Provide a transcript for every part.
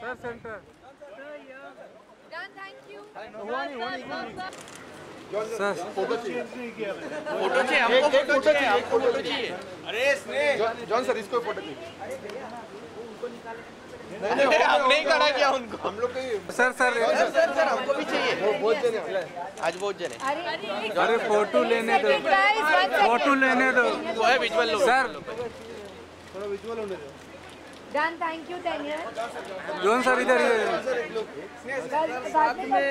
Sir, center. Done, thank you. Sir, photo चाहिए नहीं किया मैंने। फोटो चाहिए हमको, फोटो चाहिए हमको, फोटो चाहिए। अरे स्नेह जॉन सर इसको फोटो चाहिए। हम नहीं खड़ा किया उनको। हम लोग कहीं sir, sir. सर हमको भी चाहिए। बहुत जने आज बहुत जने। अरे फोटो लेने दो, फोटो लेने दो। वो है विजुअल लोग। सर, थोड़ा विजुअल होने दो। Done, thank you, 10 years. Zone sir इधर ही सर एक लोग बाद में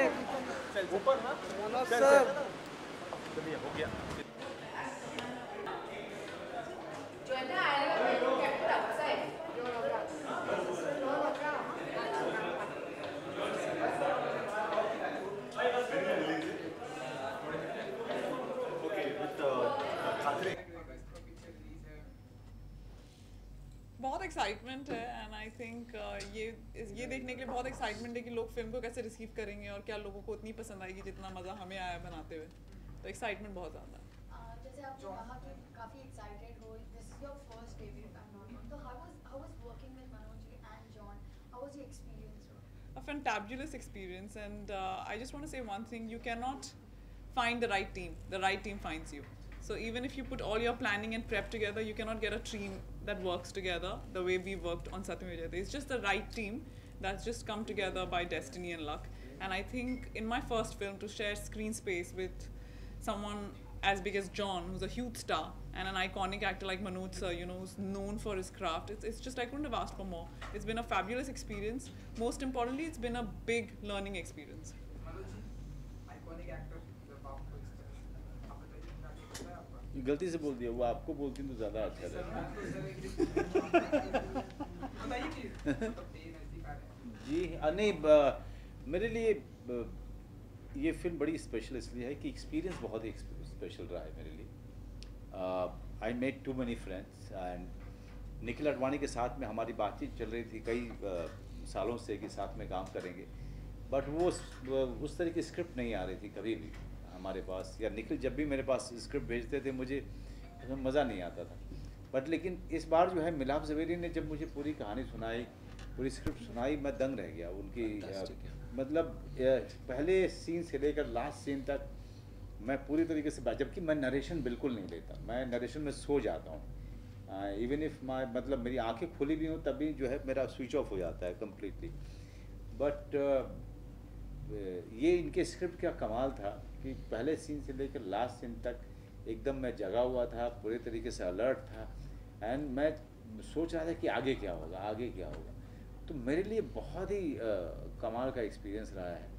ऊपर ना सर चलिए हो गया। बहुत एक्साइटमेंट है एंड आई थिंक ये देखने के लिए बहुत एक्साइटमेंट है कि लोग फिल्म को कैसे रिसीव करेंगे और क्या लोगों को उतनी पसंद आएगी जितना मज़ा हमें आया बनाते हुए। तो एक्साइटमेंट बहुत ज़्यादा है। जैसे आपने कहा कि काफ़ी एक्साइटेड हो, this is your first debut, I am not wrong, तो how was working with Manoj ji and John, how was your experience? A fantabulous experience and I just want to say one thing, you cannot find the right team finds you. So even if you put all your planning and prep together, you cannot get a team that works together the way we worked on Satyam Vijayate. It's just the right team that's just come together by destiny and luck. And I think in my first film to share screen space with someone as big as John, who's a huge star, and an iconic actor like Manoj sir, you know, who's known for his craft, it's just I couldn't have asked for more. It's been a fabulous experience. Most importantly, it's been a big learning experience. Iconic actor जब आपको इस तरह आप बताइए क्या लगता है आपका? गलती से बोल दिया, वो आपको बोलती तो ज़्यादा अच्छा रहता। बताइए कि मतलब ये नजदीक आ रहे हैं। जी नहीं, मेरे लिए ये फिल्म बड़ी स्पेशल इसलिए है कि एक्सपीरियंस बहुत ही स्पेशल रहा है मेरे लिए। I made too many friends and Nikhil Advani के साथ में हमारी बातचीत चल रही थी कई सालों से कि साथ में काम करेंगे, बट वो उस तरह की स्क्रिप्ट नहीं आ रही थी कभी भी हमारे पास, या निखिल जब भी मेरे पास स्क्रिप्ट भेजते थे मुझे उसमें मज़ा नहीं आता था। बट लेकिन इस बार जो है मिलाप ज़वेरी ने जब मुझे पूरी कहानी सुनाई, पूरी स्क्रिप्ट सुनाई, मैं दंग रह गया उनकी। मतलब पहले सीन से लेकर लास्ट सीन तक मैं पूरी तरीके से, जबकि मैं नरेशन बिल्कुल नहीं लेता, मैं नरेशन में सो जाता हूँ। इवन इफ माई मतलब मेरी आंखें खुली भी हों तभी जो है मेरा स्विच ऑफ हो जाता है कम्प्लीटली। बट ये इनके स्क्रिप्ट का कमाल था कि पहले सीन से लेकर लास्ट सीन तक एकदम मैं जगा हुआ था, पूरे तरीके से अलर्ट था एंड मैं सोच रहा था कि आगे क्या होगा, आगे क्या होगा। तो मेरे लिए बहुत ही कमाल का एक्सपीरियंस रहा है।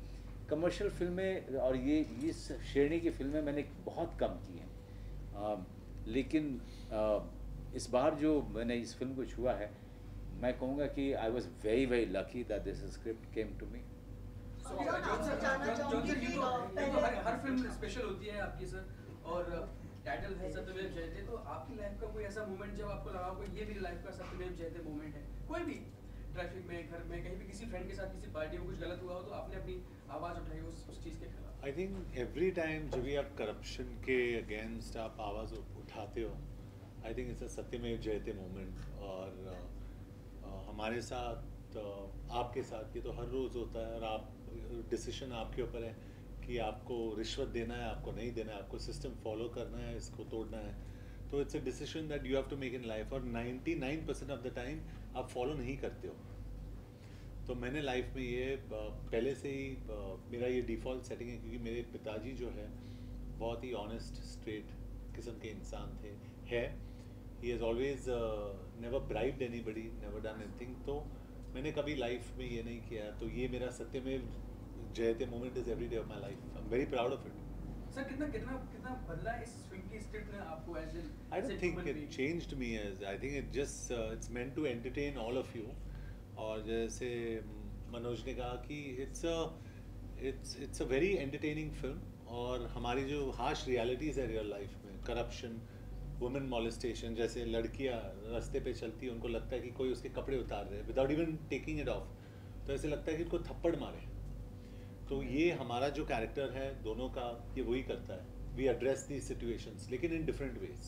कमर्शियल फिल्में और ये इस श्रेणी की फिल्में मैंने बहुत कम की हैं, लेकिन इस बार जो मैंने इस फिल्म को छुआ है, मैं कहूँगा कि I was very very lucky that this script came to me. हर फिल्म स्पेशल होती है आपकी सर, और टाइटल है सत्यमेव जयते, तो आपकी लाइफ का कोई ऐसा मोमेंट जब आपको लगा हो ये मेरी लाइफ का सत्यमेव जयते मोमेंट है? कोई भी ट्रैफिक में, घर में, कहीं भी किसी फ्रेंड के साथ किसी पार्टी में कुछ गलत हुआ हो तो आपने अपनी आवाज़ उठाई उस चीज़ के खिलाफ? आई थिंक एवरी टाइम जब भी आप करप्शन के अगेंस्ट आप आवाज़ उठाते हो, आई थिंक इट्स अ सत्यमेव जयते मोमेंट। और हमारे साथ आपके साथ ये तो हर रोज़ होता है, और आप डिसीजन आपके ऊपर है कि आपको रिश्वत देना है, आपको नहीं देना है, आपको सिस्टम फॉलो करना है, इसको तोड़ना है। तो it's a decision that you have to make in life, और 99% ऑफ द टाइम आप फॉलो नहीं करते हो। तो मैंने लाइफ में ये पहले से ही मेरा ये डिफ़ॉल्ट सेटिंग है, क्योंकि मेरे पिताजी जो है बहुत ही ऑनेस्ट स्ट्रेट किस्म के इंसान थे, है। He has always never bribed anybody, never done anything. तो मैंने कभी लाइफ में ये नहीं किया। तो ये मेरा Satyamev Jayate moment is every day of my life. I am very proud of it. Sir कितना बदला इस फिल्म की स्क्रिप्ट ने आपको as an? I don't think it changed me as, I think it just it's meant to entertain all of you। और जैसे मनोज ने कहा कि it's a very entertaining film, और हमारी जो हार्श रियलिटीज़ है रियल लाइफ में, करप्शन, वुमेन मॉलेस्टेशन, जैसे लड़कियां रास्ते पे चलती है उनको लगता है कि कोई उसके कपड़े उतार रहे हैं without even taking it of, तो ऐसे लगता है कि उनको थप्पड़ मारे। तो ये हमारा जो कैरेक्टर है दोनों का, ये वही करता है। वी एड्रेस दी सिचुएशंस लेकिन इन डिफरेंट वेज।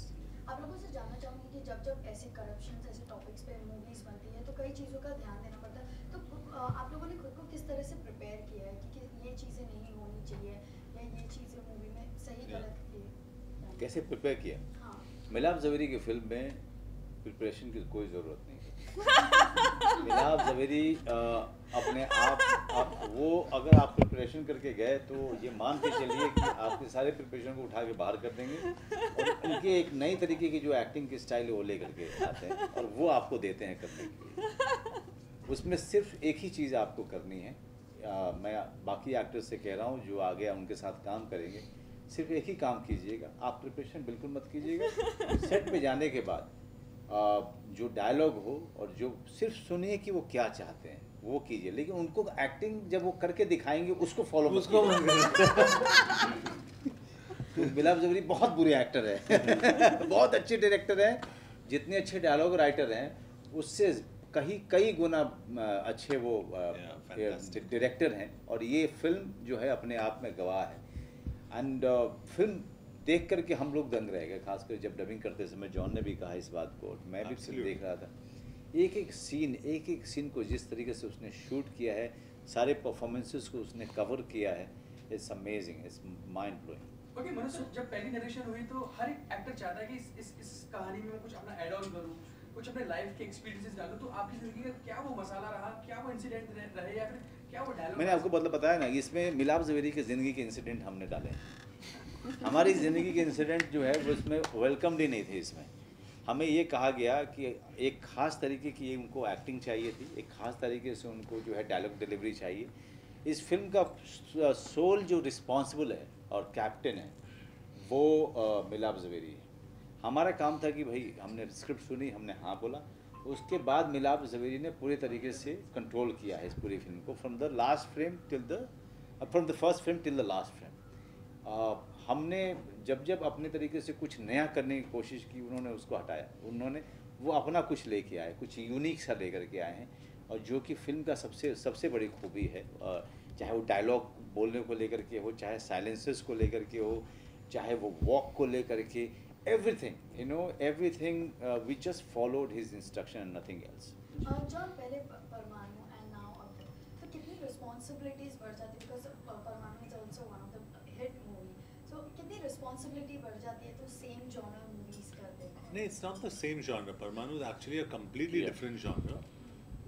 आप लोगों से जानना चाहूँगी कि जब ऐसे करप्शन ऐसे टॉपिक्स पे मूवीज़ बनती है तो कई चीज़ों का ध्यान देना पड़ता है, तो आप लोगों ने खुद को किस तरह से प्रिपेयर किया है कि ये चीज़ें नहीं होनी चाहिए या ये चीज़ें मूवी में सही गलत की? कैसे प्रिपेयर किया? हाँ। मिलाप ज़वेरी की फिल्म में प्रिपरेशन की कोई ज़रूरत नहीं है। मिलाप ज़वेरी अपने आप वो अगर आप प्रिपरेशन करके गए तो ये मान के चलिए कि आपके सारे प्रिपरेशन को उठा के बाहर कर देंगे और उनके एक नई तरीके की जो एक्टिंग की स्टाइल है वो ले करके आते हैं और वो आपको देते हैं करने के लिए। उसमें सिर्फ एक ही चीज़ आपको करनी है। मैं बाकी एक्टर्स से कह रहा हूँ जो आगे उनके साथ काम करेंगे, सिर्फ एक ही काम कीजिएगा, आप प्रिपरेशन बिल्कुल मत कीजिएगा। सेट पे जाने के बाद जो डायलॉग हो और जो सिर्फ सुनिए कि वो क्या चाहते हैं वो कीजिए, लेकिन उनको एक्टिंग जब वो करके दिखाएंगे उसको फॉलो उसको मिलाप ज़वेरी बहुत बुरे एक्टर है बहुत अच्छे डायरेक्टर हैं, जितने अच्छे डायलॉग राइटर हैं उससे कई गुना अच्छे वो डायरेक्टर हैं और ये फिल्म जो है अपने आप में गवाह है। एंड फिल्म देख करके हम लोग दंग रह गए, खासकर जब डबिंग करते समय जॉन ने भी कहा इस बात को, मैं भी फिल्म देख रहा था। एक एक सीन को जिस तरीके से उसने शूट किया है, सारे परफॉर्मेंसेस को उसने कवर किया है, it's amazing, it's mind blowing. Okay Manoj, जब पहली नरेशन हुई तो हर एक एक्टर चाहता है कि इस कहानी में मैं कुछ अपना ऐड ऑन करूं, कुछ अपने लाइफ के एक्सपीरियंसेस डालूं, तो आपकी जिंदगी का क्या वो मसाला रहा, क्या वो इंसिडेंट रहे या फिर क्या वो डायलॉग? मैंने आपको मतलब बताया ना, इसमें मिलाप ज़वेरी की ज़िंदगी के इंसिडेंट हमने डाले हैं। हमारी ज़िंदगी के इंसिडेंट जो है वो इसमें वेलकम्ड ही नहीं थे। इसमें हमें ये कहा गया कि एक ख़ास तरीके की उनको एक्टिंग चाहिए थी, एक ख़ास तरीके से उनको जो है डायलॉग डिलीवरी चाहिए। इस फिल्म का सोल जो रिस्पॉन्सिबल है और कैप्टन है वो मिलाप ज़वेरी है। हमारा काम था कि भाई हमने स्क्रिप्ट सुनी, हमने हाँ बोला, उसके बाद मिलाप ज़वेरी ने पूरे तरीके से कंट्रोल किया है इस पूरी फिल्म को, from the first frame till the last frame. हमने जब अपने तरीके से कुछ नया करने की कोशिश की, उन्होंने उसको हटाया, उन्होंने वो अपना कुछ लेके आए, कुछ यूनिक सा लेकर के आए हैं, और जो कि फिल्म का सबसे बड़ी खूबी है। चाहे वो डायलॉग बोलने को लेकर के हो, चाहे साइलेंसेस को लेकर के हो, चाहे वो वॉक को लेकर के, everything we just followed his instruction and nothing else. John, पहले परमाणु एंड नाउ अब तो कितनी रिस्पांसिबिलिटीज बढ़ जाती है, because Parmanu is also one of the hit movie, so कितनी रिस्पांसिबिलिटी बढ़ जाती है तो सेम जॉनर मूवीज करते हैं? No, it's not the same genre. Parmanu is actually a completely different genre.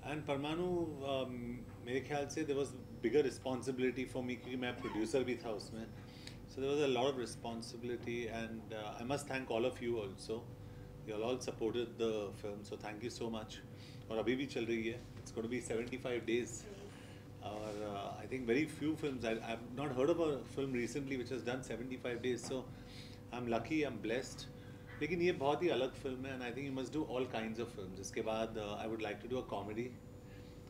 And Parmanu, मेरे ख्याल से there was bigger responsibility for me क्योंकि मैं producer भी था उसमें. So there was a lot of responsibility, and I must thank all of you also. You all supported the film, so thank you so much. और अभी भी चल रही है. It's going to be 75 days. और I think very few films. I've not heard of a film recently which has done 75 days. So I'm lucky, I'm blessed. लेकिन ये बहुत ही अलग फिल्म है, and I think you must do all kinds of films. इसके बाद I would like to do a comedy.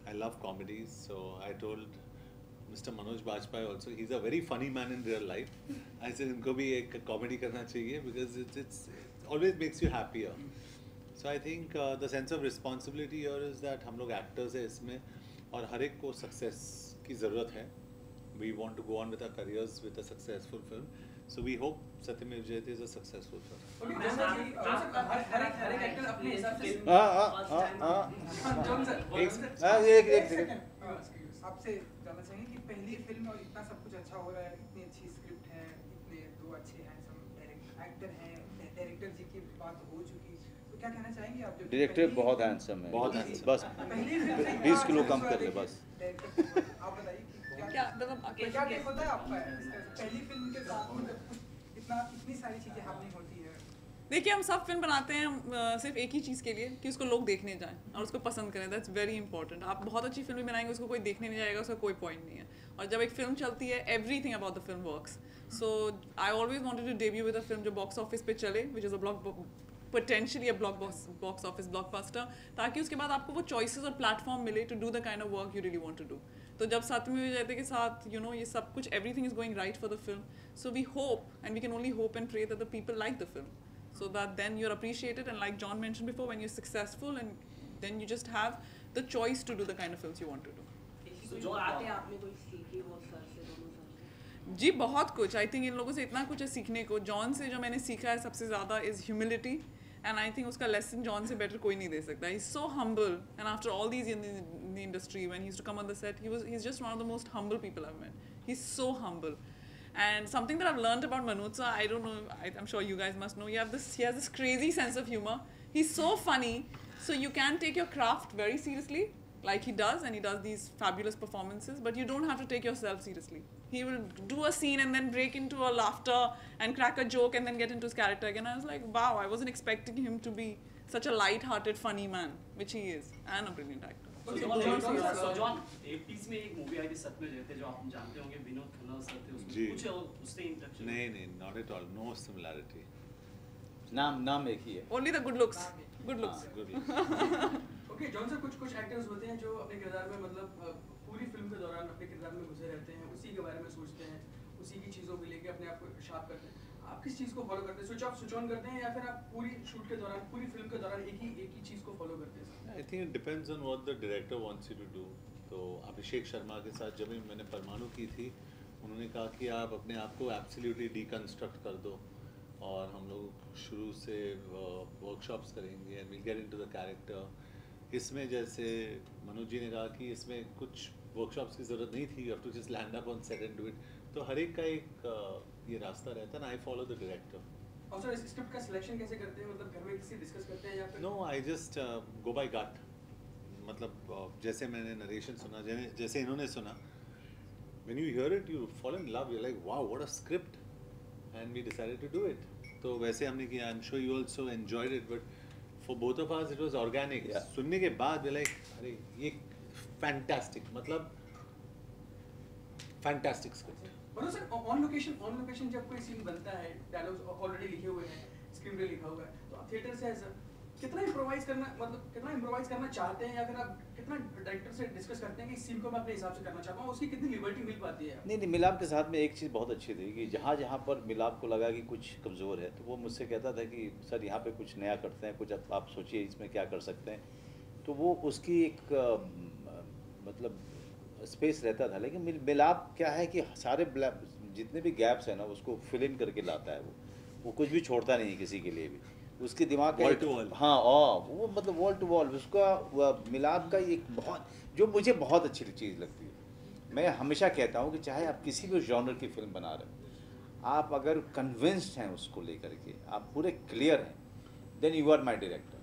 I love comedies, so I told Mr. Manoj Bajpayee also, he's a very funny man in real life. I said इनको भी एक comedy करना चाहिए because it always makes you happier. So I think the sense of responsibility here is that हम लोग actors हैं इसमें और हर एक को success की ज़रूरत है. We want to go on with our careers with a successful film. So we hope Satyamev Jayate is a successful film. Okay, हर एक एक्टर अपने हिसाब से एक सेकंड आपसे जानना चाहेंगे कि पहली फिल्म और इतना सब कुछ अच्छा हो रहा है, इतनी अच्छी स्क्रिप्ट है, इतने दो अच्छे हैंडसम एक्टर हैं, डायरेक्टर जी की बात हो चुकी, तो क्या कहना चाहेंगे आप? डायरेक्टर बहुत हैंडसम है, बहुत handsome. बस 20 किलो कम कर ले बस। आप बताइए क्या टेक होता है आपका पहली फिल्म के साथ में इतनी सारी चीजें हैपनिंग होती है? देखिए, हम सब फिल्म बनाते हैं सिर्फ एक ही चीज़ के लिए कि उसको लोग देखने जाएं और उसको पसंद करें। That's very important. आप बहुत अच्छी फिल्म बनाएंगे, उसको कोई देखने नहीं जाएगा, उसका कोई पॉइंट नहीं है। और जब एक फिल्म चलती है, everything about the film works. So I always wanted to debut with a film जो बॉक्स ऑफिस पे चले, which is a potentially a box office blockbuster, ताकि उसके बाद आपको वो चॉइसेस और प्लेटफॉर्म मिले to do the kind of work you really want to do. तो जब सत्यमेव जयते के साथ ये सब कुछ, everything is going right for the film, so we hope and we can only hope and pray that the people like the film, so that then you're appreciated, and like John mentioned before, when you're successful, and then you just have the choice to do the kind of films you want to do. जी बहुत कुछ, I think in लोगों से इतना कुछ है सीखने को। John से जो मैंने सीखा है सबसे ज़्यादा is humility, And I think uska lesson John se better koi nahi de sakta. He's so humble, and after all these years in the industry, when he used to come on the set, he's just one of the most humble people I've met. He's so humble. And something that I've learned about Manoj sir, I don't know, I'm sure you guys must know, he has this crazy sense of humor. He's so funny, so you can take your craft very seriously, like he does, and he does these fabulous performances, but you don't have to take yourself seriously. He will do a scene and then break into a laughter and crack a joke and then get into his character again. I was like, wow, I wasn't expecting him to be such a light-hearted, funny man, which he is, and a brilliant actor. John 80s में एक movie आई थी सच में जयते जो आप जानते होंगे Vinod Khanna sir थे उसमें कुछ उससे इंटरेक्शन नहीं not at all know similarity नाम एक ही है Only the good looks. Good looks. Okay John sir कुछ एक्टर्स होते हैं जो अपने किरदार में मतलब पूरी फिल्म के दौरान अपने किरदार में घुसे रहते हैं, उसी के बारे में सोचते हैं, उसी की चीज़ों को लेके अपने आप को शार्प करते हैं. आप किस चीज़ को फॉलो करते हैं? स्विच ऑफ स्विच ऑन करते हैं या फिर आप पूरी शूट के दौरान पूरी फिल्म के दौरान एक ही चीज़ को फॉलो करते हैं? I think it depends on what the director wants you to do. तो अभिषेक शर्मा के साथ जब मैंने परमाणु की थी, उन्होंने कहा कि आप अपने आप को एब्सोल्युटली डिकंस्ट्रक्ट कर दो और हम लोग शुरू से वर्कशॉप्स करेंगे and will get into the character. इसमें जैसे मनोज जी ने कहा कि इसमें कुछ वर्कशॉप्स की ज़रूरत नहीं थी, you have to just land up on set and do it. तो हर एक का एक ये रास्ता रहता है ना. I follow the director. और सर स्क्रिप्ट का सिलेक्शन कैसे करते हैं? मतलब घर में किसी डिस्कस करते हैं या फिर? No, I just go by gut. मतलब जैसे मैंने नरेशन सुना, जैसे इन्होंने सुना, when you hear it you fall in love, you like wow what a script, and we decided to do it. तो वैसे हमने किया. I am sure you also enjoyed it, but for both of us it was organic. सुनने के बाद we like अरे ये fantastic, मतलब fantastic script. Manoj sir on location जब कोई सीन बनता है, डायलॉग्स ऑलरेडी लिखे हुए हैं, स्क्रीन पे लिखा हुआ है, तो आप थिएटर से एज कितना इम्प्रोवाइज करना चाहते हैं या फिर आप कितना डायरेक्टर से डिस्कस करते हैं कि इस सीन को मैं अपने हिसाब से करना चाहता हूँ, उसकी कितनी लिबर्टी मिल पाती है? नहीं मिलाप के साथ में एक चीज़ बहुत अच्छी थी कि जहाँ पर मिलाप को लगा कि कुछ कमज़ोर है, तो वो मुझसे कहता था कि सर यहाँ पे कुछ नया करते हैं, कुछ आप सोचिए इसमें क्या कर सकते हैं. तो वो उसकी एक मतलब स्पेस रहता था. लेकिन मिलाप क्या है कि सारे जितने भी गैप्स हैं ना उसको फिल इन करके लाता है. वो कुछ भी छोड़ता नहीं है किसी के लिए भी. उसके दिमाग का वॉल टू वॉल. हाँ वो मतलब वॉल टू वॉल उसका मिलाप का एक बहुत जो मुझे बहुत अच्छी चीज़ लगती है. मैं हमेशा कहता हूँ कि चाहे आप किसी भी जॉनर की फिल्म बना रहे हो, आप अगर कन्विंस्ड हैं उसको लेकर के, आप पूरे क्लियर हैं, then you are my director.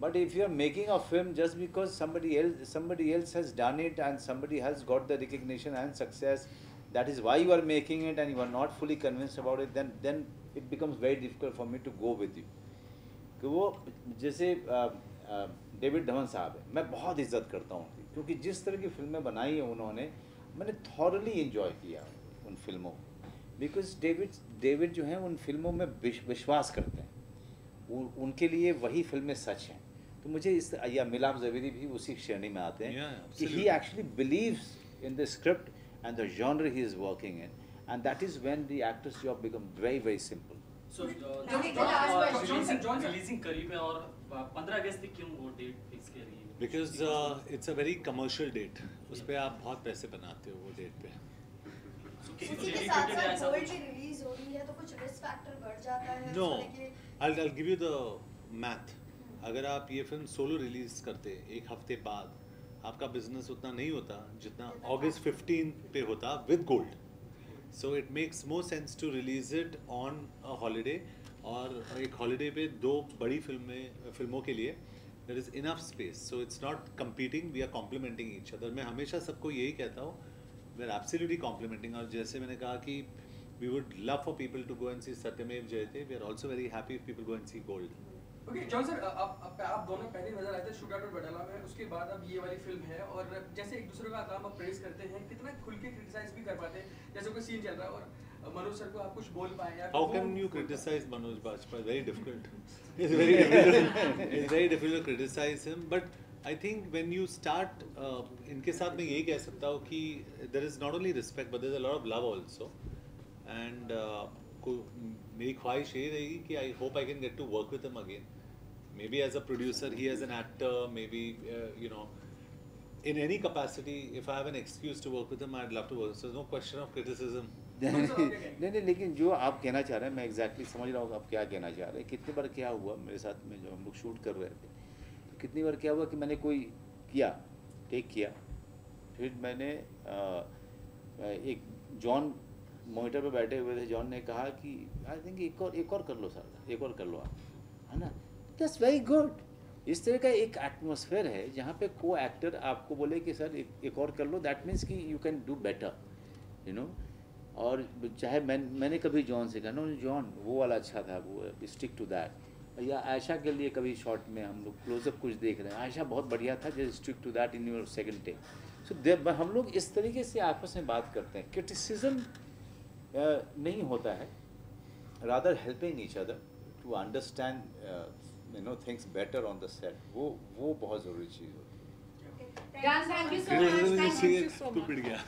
But if you are making a film just because somebody else has done it and somebody has got the recognition and success, that is why you are making it, and you are not fully convinced about it, then it becomes very difficult for me to go with you. कि वो जैसे David Dhawan साहब है, मैं बहुत इज्जत करता हूँ उनकी, क्योंकि जिस तरह की फिल्में बनाई हैं उन्होंने, मैंने थॉरली इन्जॉय किया उन फिल्मों को. बिकॉज डेविड जो हैं उन फिल्मों में विश्वास करते हैं, उनके लिए वही फिल्में सच हैं. तो मुझे या मिलाप ज़वेरी भी उसी श्रेणी में आते हैं कि he actually believes in the script and the genre he is working in, and that is when the actors job become very very simple. So releasing करीब है और 15 अगस्त तक क्यों वो डेट फिक्स कर रही है? Because it's a very commercial date. उस पर आप बहुत पैसे बनाते हो वो डेट पे. उसी के साथ साथ वर्ल्ड की रिलीज हो रही है तो कुछ रिस्क फैक्टर बढ़ जाता है? No, I give you the math. अगर आप ये फिल्म सोलो रिलीज करते एक हफ्ते बाद, आपका बिजनेस उतना नहीं होता जितना अगस्त 15 पे होता with Gold. So it makes more sense to release it on a holiday. और एक हॉलीडे पे दो बड़ी फिल्मों के लिए there is enough space. So it's not competing, we are complementing each other. मैं हमेशा सबको यही कहता हूँ, वी आर एब्सोल्युटली कॉम्प्लीमेंटिंग. और जैसे मैंने कहा कि we would love for people to go and see Satyamev Jayate. We are also very happy if people go and see Gold. Okay John sir, आप दोनों पहले नजर आए थे शूट आउट बटाला में, उसके बाद अब ये वाली फिल्म है, और जैसे एक दूसरे का काम आप प्रेज करते हैं, कितना खुल के क्रिटिसाइज भी कर पाते हैं. जैसे कोई सीन चल रहा है और मनोज सर को आप कुछ बोल पाए या how can you criticise Manoj Bajpayee? Very difficult. It's very difficult to criticise him. But I think when you start, इनके साथ मैं यही कह सकता हूँ कि there is not only respect but there is a lot of love also. And मेरी ख्वाहिश ये रहेगी कि I hope I can get to work with him again. Maybe as a producer, he as an actor, maybe in any capacity. If I have an excuse to work with him, I'd love to work. So there's no question of criticism नहीं, लेकिन जो आप कहना चाह रहे हैं मैं exactly समझ रहा हूँ आप क्या कहना चाह रहे हैं। कितनी बार क्या हुआ मेरे साथ में, जो हम लोग शूट कर रहे थे, तो कितनी बार क्या हुआ कि मैंने कोई टेक किया, फिर मैंने एक जॉन मॉनिटर पे बैठे हुए थे, जॉन ने कहा कि आई थिंक एक और कर लो सर, एक और कर लो आप, है ना, दैट्स वेरी गुड। इस तरह का एक एटमॉस्फेयर है जहाँ पे को एक्टर आपको बोले कि सर एक और कर लो, दैट मीन्स कि you can do better, you know. और चाहे मैंने कभी जॉन से कहा, नो जॉन वो वाला अच्छा था, वो स्टिक टू दैट। या आयशा के लिए कभी शॉर्ट में हम लोग क्लोजअप कुछ देख रहे हैं, आयशा बहुत बढ़िया था, just stick to that in your second take. So हम लोग इस तरीके से आपस में बात करते हैं, क्रिटिसिज्म नहीं होता है, rather helping each other to understand you know things better on the set, वो बहुत ज़रूरी चीज़ होती है। Dan, thank you so much. Thank you so तू much. पिट गया।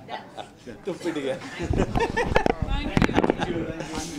Done. तो पिट गया। Thank you.